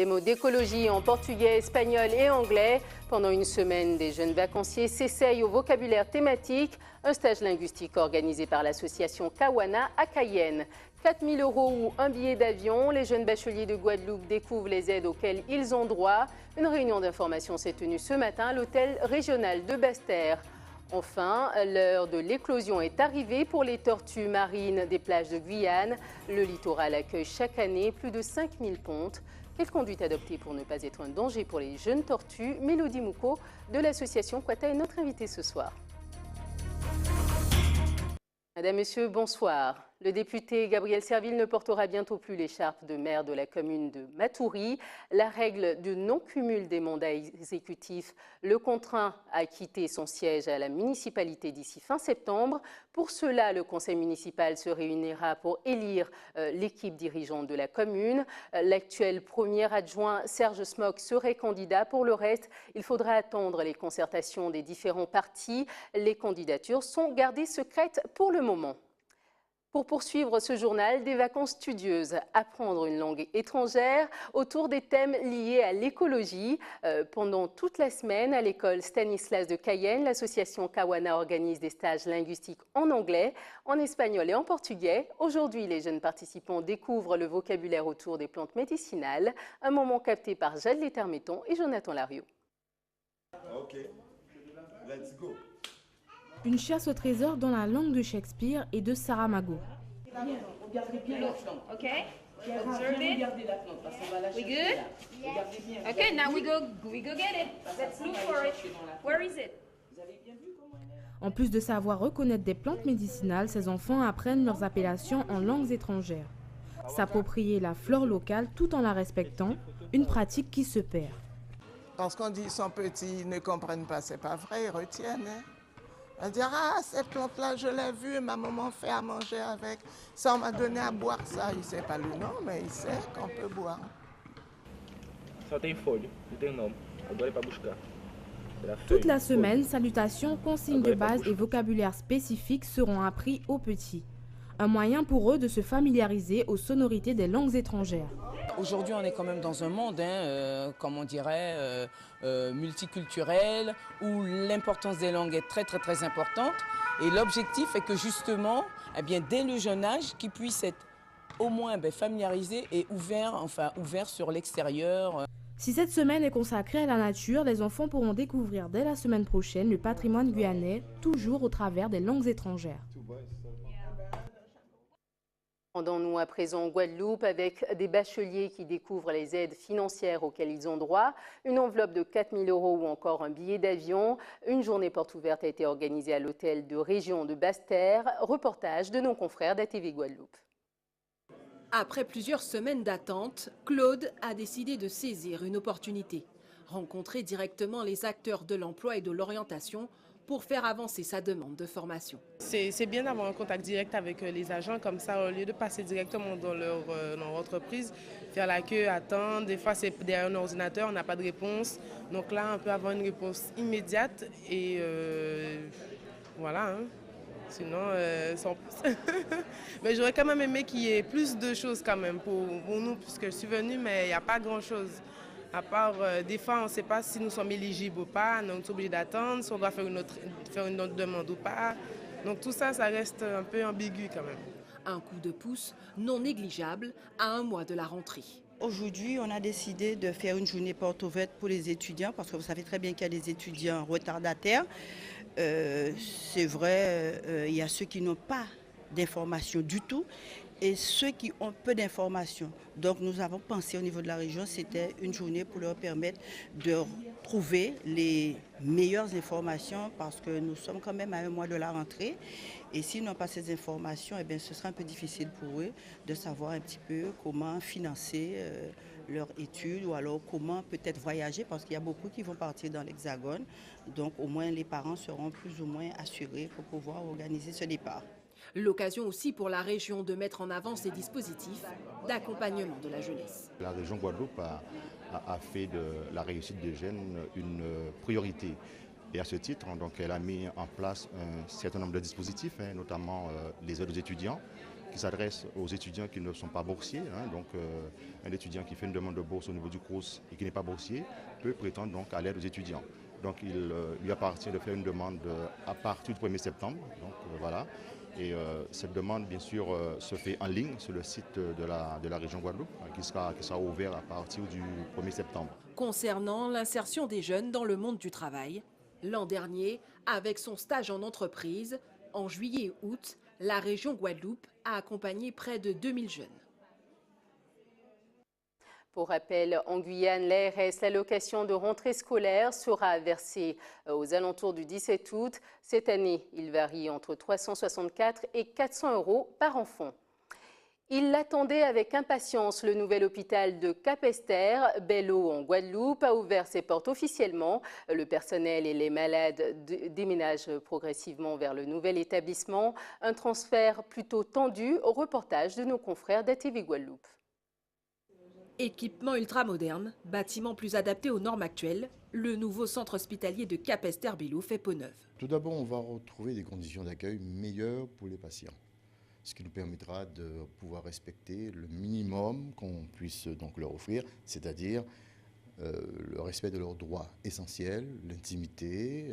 Des mots d'écologie en portugais, espagnol et anglais. Pendant une semaine, des jeunes vacanciers s'essayent au vocabulaire thématique. Un stage linguistique organisé par l'association Kawana à Cayenne. 4 000 € ou un billet d'avion. Les jeunes bacheliers de Guadeloupe découvrent les aides auxquelles ils ont droit. Une réunion d'information s'est tenue ce matin à l'hôtel régional de Basse-Terre. Enfin, l'heure de l'éclosion est arrivée pour les tortues marines des plages de Guyane. Le littoral accueille chaque année plus de 5 000 pontes. Quelle conduite adopter pour ne pas être un danger pour les jeunes tortues? Mélodie Mouko de l'association Quata est notre invitée ce soir. Madame, Monsieur, bonsoir. Le député Gabriel Serville ne portera bientôt plus l'écharpe de maire de la commune de Matoury. La règle du non-cumul des mandats exécutifs le contraint à quitter son siège à la municipalité d'ici fin septembre. Pour cela, le conseil municipal se réunira pour élire l'équipe dirigeante de la commune. L'actuel premier adjoint Serge Smock serait candidat. Pour le reste, il faudra attendre les concertations des différents partis. Les candidatures sont gardées secrètes pour le moment. Pour poursuivre ce journal, des vacances studieuses, apprendre une langue étrangère autour des thèmes liés à l'écologie. Pendant toute la semaine, à l'école Stanislas de Cayenne, l'association Kawana organise des stages linguistiques en anglais, en espagnol et en portugais. Aujourd'hui, les jeunes participants découvrent le vocabulaire autour des plantes médicinales. Un moment capté par Jade Léterméton et Jonathan Lariot. Ok, let's go. Une chasse au trésor dans la langue de Shakespeare et de Saramago. Regardez bien la plante. OK. Regardez la plante parce qu'on va la chercher. We good? Là. Regardez bien. Okay, now we go get it. Let's look for it. Where is it? Vous avez bien vu comment elle est là? En plus de savoir reconnaître des plantes médicinales, ces enfants apprennent leurs appellations en langues étrangères. S'approprier la flore locale tout en la respectant, une pratique qui se perd. Parce qu'on dit qu'ils sont petits, ils ne comprennent pas, c'est pas vrai, ils retiennent. Hein? On va dire, ah, cette plante-là, je l'ai vue, ma maman fait à manger avec. Ça, on m'a donné à boire ça. Il ne sait pas le nom, mais il sait qu'on peut boire. Só tem folha, não tem nome. Agora é para buscar. Toute la semaine, salutations, consignes de base et vocabulaire spécifique seront appris aux petits. Un moyen pour eux de se familiariser aux sonorités des langues étrangères. Aujourd'hui, on est quand même dans un monde, comme on dirait, multiculturel, où l'importance des langues est très, très, très importante. Et l'objectif est que justement, eh bien, dès le jeune âge, qu'ils puissent être au moins familiarisés et ouverts sur l'extérieur. Si cette semaine est consacrée à la nature, les enfants pourront découvrir dès la semaine prochaine le patrimoine guyanais, toujours au travers des langues étrangères. Rendons-nous à présent en Guadeloupe avec des bacheliers qui découvrent les aides financières auxquelles ils ont droit, une enveloppe de 4 000 € ou encore un billet d'avion. Une journée porte ouverte a été organisée à l'hôtel de région de Basse-Terre. Reportage de nos confrères d'ATV Guadeloupe. Après plusieurs semaines d'attente, Claude a décidé de saisir une opportunité. Rencontrer directement les acteurs de l'emploi et de l'orientation pour faire avancer sa demande de formation. C'est bien d'avoir un contact direct avec les agents, comme ça, au lieu de passer directement dans leur entreprise, faire la queue, attendre. Des fois, c'est derrière un ordinateur, on n'a pas de réponse. Donc là, on peut avoir une réponse immédiate et voilà. Hein. Sinon, sans plus. Mais j'aurais quand même aimé qu'il y ait plus de choses quand même pour nous, puisque je suis venue, mais il n'y a pas grand-chose. À part, des fois, on ne sait pas si nous sommes éligibles ou pas, donc on est obligé d'attendre, si on doit faire une autre demande ou pas. Donc tout ça, ça reste un peu ambigu quand même. Un coup de pouce non négligeable à un mois de la rentrée. Aujourd'hui, on a décidé de faire une journée porte ouverte pour les étudiants, parce que vous savez très bien qu'il y a des étudiants retardataires. C'est vrai, il y a ceux qui n'ont pas d'informations du tout et ceux qui ont peu d'informations. Donc nous avons pensé au niveau de la région, c'était une journée pour leur permettre de trouver les meilleures informations parce que nous sommes quand même à un mois de la rentrée. Et s'ils n'ont pas ces informations, eh bien, ce sera un peu difficile pour eux de savoir un petit peu comment financer leurs études ou alors comment peut-être voyager parce qu'il y a beaucoup qui vont partir dans l'Hexagone. Donc au moins les parents seront plus ou moins assurés pour pouvoir organiser ce départ. L'occasion aussi pour la région de mettre en avant ses dispositifs d'accompagnement de la jeunesse. La région Guadeloupe a fait de la réussite des jeunes une priorité. Et à ce titre, donc, elle a mis en place un certain nombre de dispositifs, notamment les aides aux étudiants, qui s'adresse aux étudiants qui ne sont pas boursiers. Donc un étudiant qui fait une demande de bourse au niveau du CROUS et qui n'est pas boursier peut prétendre donc à l'aide aux étudiants. Donc il lui appartient de faire une demande à partir du 1er septembre. Donc voilà. Et cette demande, bien sûr, se fait en ligne sur le site de la région Guadeloupe, qui sera ouvert à partir du 1er septembre. Concernant l'insertion des jeunes dans le monde du travail, l'an dernier, avec son stage en entreprise, en juillet et août, la région Guadeloupe a accompagné près de 2000 jeunes. Pour rappel, en Guyane, l'ARS, l'allocation de rentrée scolaire sera versée aux alentours du 17 août. Cette année, il varie entre 364 et 400 € par enfant. Il l'attendait avec impatience. Le nouvel hôpital de Cap-Ester, Belle-Eau en Guadeloupe, a ouvert ses portes officiellement. Le personnel et les malades déménagent progressivement vers le nouvel établissement. Un transfert plutôt tendu au reportage de nos confrères d'ATV Guadeloupe. Équipement ultramoderne, bâtiment plus adapté aux normes actuelles, le nouveau centre hospitalier de Cap-Ester Belle-Eau fait peau neuve. Tout d'abord, on va retrouver des conditions d'accueil meilleures pour les patients, ce qui nous permettra de pouvoir respecter le minimum qu'on puisse donc leur offrir, c'est-à-dire le respect de leurs droits essentiels, l'intimité,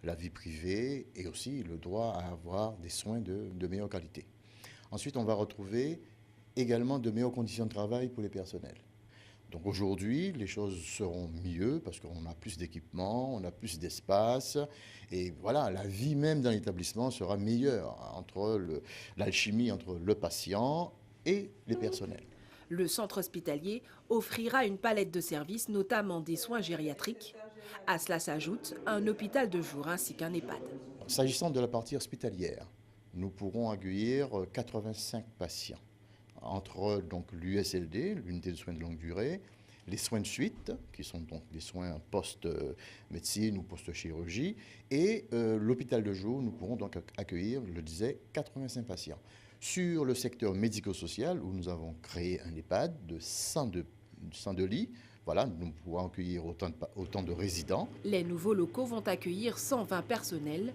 la vie privée et aussi le droit à avoir des soins de meilleure qualité. Ensuite, on va retrouver également de meilleures conditions de travail pour les personnels. Donc aujourd'hui, les choses seront mieux parce qu'on a plus d'équipements, on a plus d'espace et voilà, la vie même dans l'établissement sera meilleure entre l'alchimie entre le patient et les personnels. Le centre hospitalier offrira une palette de services, notamment des soins gériatriques. À cela s'ajoute un hôpital de jour ainsi qu'un EHPAD. S'agissant de la partie hospitalière, nous pourrons accueillir 85 patients. Entre donc l'USLD, l'unité de soins de longue durée, les soins de suite, qui sont donc des soins post-médecine ou post-chirurgie, et l'hôpital de jour, nous pourrons donc accueillir, je le disais, 85 patients. Sur le secteur médico-social, où nous avons créé un EHPAD de 102 lits, voilà, nous pourrons accueillir autant de résidents. Les nouveaux locaux vont accueillir 120 personnels,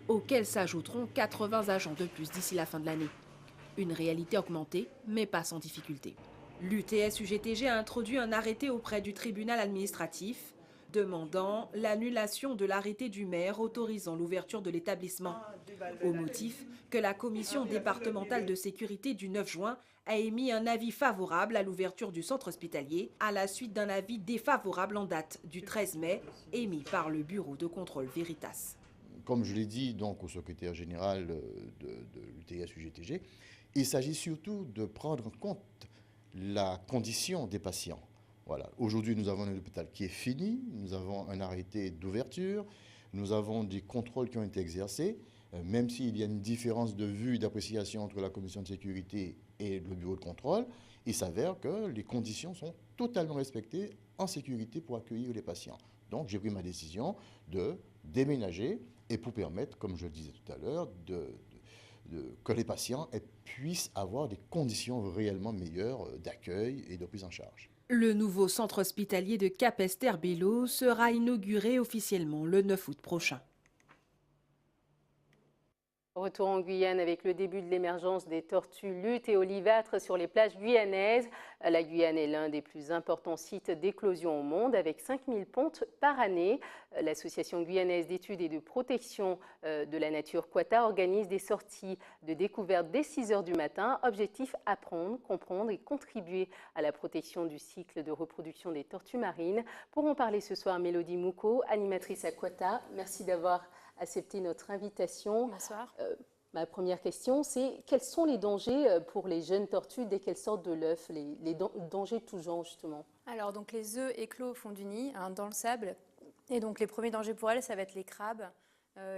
auxquels s'ajouteront 80 agents de plus d'ici la fin de l'année. Une réalité augmentée, mais pas sans difficulté. L'UTS-UGTG a introduit un arrêté auprès du tribunal administratif demandant l'annulation de l'arrêté du maire autorisant l'ouverture de l'établissement, au motif que la commission départementale de sécurité du 9 juin a émis un avis favorable à l'ouverture du centre hospitalier à la suite d'un avis défavorable en date du 13 mai émis par le bureau de contrôle Veritas. Comme je l'ai dit donc au secrétaire général de l'UTS-UGTG, il s'agit surtout de prendre en compte la condition des patients. Voilà. Aujourd'hui, nous avons un hôpital qui est fini, nous avons un arrêté d'ouverture, nous avons des contrôles qui ont été exercés, même s'il y a une différence de vue et d'appréciation entre la commission de sécurité et le bureau de contrôle, il s'avère que les conditions sont totalement respectées en sécurité pour accueillir les patients. Donc, j'ai pris ma décision de déménager et pour permettre, comme je le disais tout à l'heure, que les patients puissent avoir des conditions réellement meilleures d'accueil et de prise en charge. Le nouveau centre hospitalier de Cap-Ester Belle-Eau sera inauguré officiellement le 9 août prochain. Retour en Guyane avec le début de l'émergence des tortues luttes et olivâtres sur les plages guyanaises. La Guyane est l'un des plus importants sites d'éclosion au monde avec 5000 pontes par année. L'association guyanaise d'études et de protection de la nature Quata organise des sorties de découverte dès 6 h du matin. Objectif, apprendre, comprendre et contribuer à la protection du cycle de reproduction des tortues marines. Pour en parler ce soir, Mélodie Mouko, animatrice à Quata. Merci d'avoir accepté notre invitation. Bonsoir. Ma première question, c'est quels sont les dangers pour les jeunes tortues dès qu'elles sortent de l'œuf, les dangers de tout genre justement? Alors donc les œufs éclosent au fond du nid, dans le sable, et donc les premiers dangers pour elles, ça va être les crabes,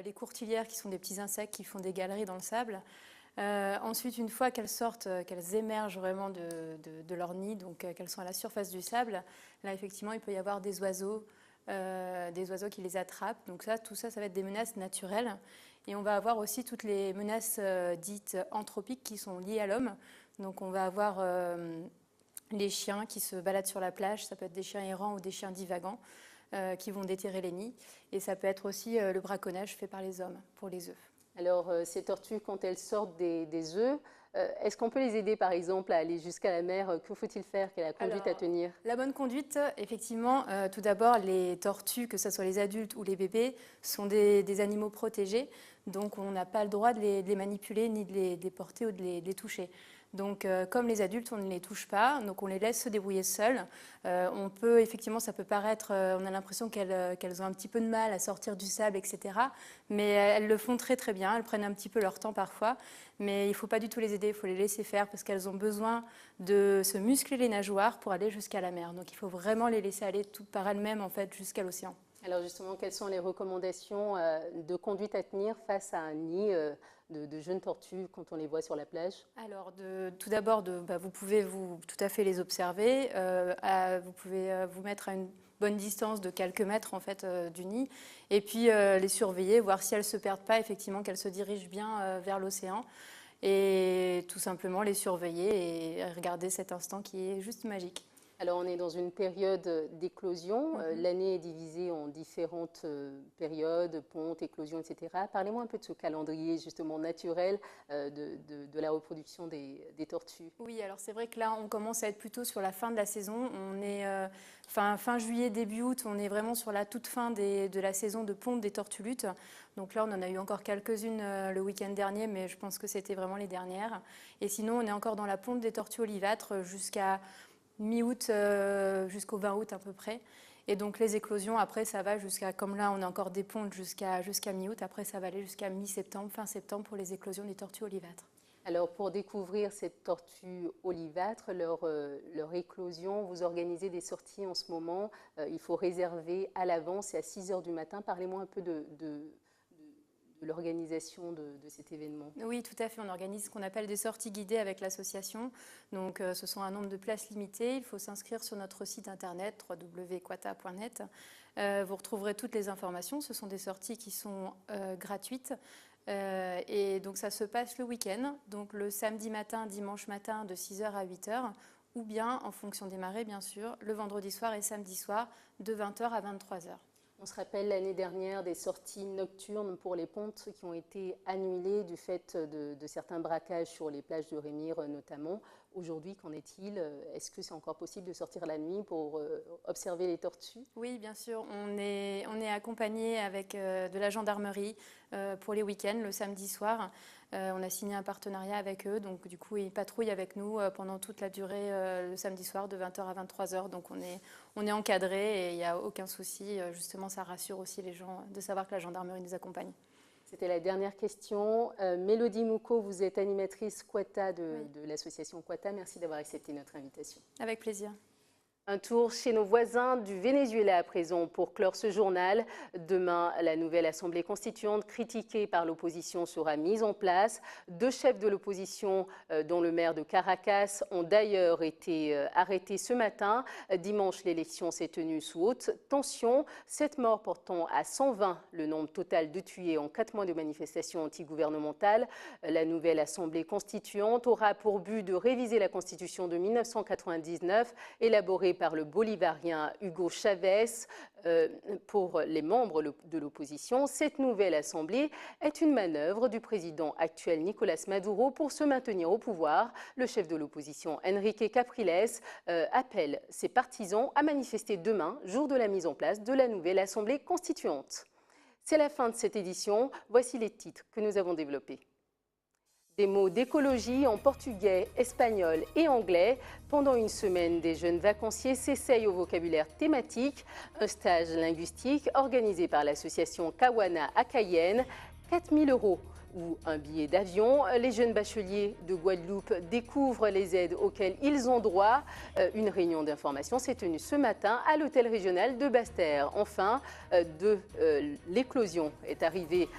les courtilières qui sont des petits insectes qui font des galeries dans le sable. Ensuite, une fois qu'elles sortent, qu'elles émergent vraiment de leur nid, donc qu'elles sont à la surface du sable, là effectivement il peut y avoir des oiseaux qui les attrapent. Donc tout ça, ça va être des menaces naturelles. Et on va avoir aussi toutes les menaces dites anthropiques qui sont liées à l'homme. Donc on va avoir les chiens qui se baladent sur la plage, ça peut être des chiens errants ou des chiens divagants qui vont déterrer les nids. Et ça peut être aussi le braconnage fait par les hommes pour les œufs. Alors, ces tortues, quand elles sortent des œufs, est-ce qu'on peut les aider, par exemple, à aller jusqu'à la mer? Que faut-il faire? Quelle est la conduite à tenir? La bonne conduite, effectivement, tout d'abord, les tortues, que ce soit les adultes ou les bébés, sont des animaux protégés. Donc, on n'a pas le droit de les manipuler, ni de les porter ou de les toucher. Donc, comme les adultes, on ne les touche pas, donc on les laisse se débrouiller seuls. On peut, effectivement, ça peut paraître, on a l'impression qu'elles ont un petit peu de mal à sortir du sable, etc. Mais elles le font très très bien, elles prennent un petit peu leur temps parfois. Mais il ne faut pas du tout les aider, il faut les laisser faire parce qu'elles ont besoin de se muscler les nageoires pour aller jusqu'à la mer. Donc, il faut vraiment les laisser aller toutes par elles-mêmes, en fait, jusqu'à l'océan. Alors justement, quelles sont les recommandations de conduite à tenir face à un nid de jeunes tortues quand on les voit sur la plage? Alors, tout d'abord, vous pouvez tout à fait les observer. Vous pouvez vous mettre à une bonne distance de quelques mètres en fait, du nid. Et puis les surveiller, voir si elles ne se perdent pas, effectivement, qu'elles se dirigent bien vers l'océan. Et tout simplement les surveiller et regarder cet instant qui est juste magique. Alors, on est dans une période d'éclosion. L'année est divisée en différentes périodes, pontes, éclosions, etc. Parlez-moi un peu de ce calendrier justement naturel de la reproduction des tortues. Oui, alors c'est vrai que là, on commence à être plutôt sur la fin de la saison. On est fin juillet, début août, on est vraiment sur la toute fin de la saison de ponte des tortues luttes. Donc là, on en a eu encore quelques-unes le week-end dernier, mais je pense que c'était vraiment les dernières. Et sinon, on est encore dans la ponte des tortues olivâtres jusqu'à mi-août jusqu'au 20 août à peu près. Et donc les éclosions, après ça va jusqu'à, comme là on a encore des pontes jusqu'à mi-août, après ça va aller jusqu'à mi-septembre, fin septembre pour les éclosions des tortues olivâtres. Alors pour découvrir cette tortue olivâtre, leur éclosion, vous organisez des sorties en ce moment. Il faut réserver à l'avance et à 6 h du matin. Parlez-moi un peu de l'organisation de cet événement. Oui, tout à fait. On organise ce qu'on appelle des sorties guidées avec l'association. Donc, ce sont un nombre de places limitées. Il faut s'inscrire sur notre site internet www.quata.net. Vous retrouverez toutes les informations. Ce sont des sorties qui sont gratuites. Et donc, ça se passe le week-end. Donc, le samedi matin, dimanche matin, de 6 h à 8 h. Ou bien, en fonction des marées, bien sûr, le vendredi soir et samedi soir, de 20 h à 23 h. On se rappelle l'année dernière des sorties nocturnes pour les pontes qui ont été annulées du fait de certains braquages sur les plages de Rémire notamment. Aujourd'hui, qu'en est-il? Est-ce que c'est encore possible de sortir la nuit pour observer les tortues? Oui, bien sûr. On est accompagné avec de la gendarmerie pour les week-ends, le samedi soir. On a signé un partenariat avec eux, donc du coup ils patrouillent avec nous pendant toute la durée le samedi soir de 20 h à 23 h. Donc on est encadré et il n'y a aucun souci. Justement, ça rassure aussi les gens de savoir que la gendarmerie nous accompagne. C'était la dernière question. Mélodie Moucaud, vous êtes animatrice Quata de l'association Quata. Merci d'avoir accepté notre invitation. Avec plaisir. Un tour chez nos voisins du Venezuela à présent pour clore ce journal. Demain, la nouvelle Assemblée constituante critiquée par l'opposition sera mise en place. 2 chefs de l'opposition, dont le maire de Caracas, ont d'ailleurs été arrêtés ce matin. Dimanche, l'élection s'est tenue sous haute tension. 7 morts portant à 120 le nombre total de tués en 4 mois de manifestations antigouvernementales. La nouvelle Assemblée constituante aura pour but de réviser la Constitution de 1999, élaborée par le bolivarien Hugo Chavez. Pour les membres de l'opposition, cette nouvelle assemblée est une manœuvre du président actuel Nicolas Maduro pour se maintenir au pouvoir. Le chef de l'opposition, Enrique Capriles, appelle ses partisans à manifester demain, jour de la mise en place de la nouvelle assemblée constituante. C'est la fin de cette édition. Voici les titres que nous avons développés. Des mots d'écologie en portugais, espagnol et anglais. Pendant une semaine, des jeunes vacanciers s'essayent au vocabulaire thématique. Un stage linguistique organisé par l'association Kawana à Cayenne. 4 000 € ou un billet d'avion. Les jeunes bacheliers de Guadeloupe découvrent les aides auxquelles ils ont droit. Une réunion d'information s'est tenue ce matin à l'hôtel régional de Basse-Terre. Enfin, l'éclosion est arrivée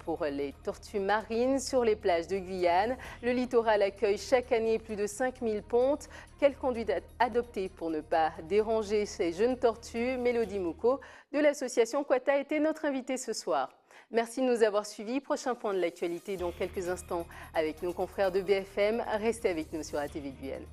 pour les tortues marines sur les plages de Guyane. Le littoral accueille chaque année plus de 5000 pontes. Quelle conduite adopter pour ne pas déranger ces jeunes tortues? Mélodie Moucaud de l'association Quata était notre invitée ce soir. Merci de nous avoir suivis. Prochain point de l'actualité dans quelques instants avec nos confrères de BFM. Restez avec nous sur ATV Guyane.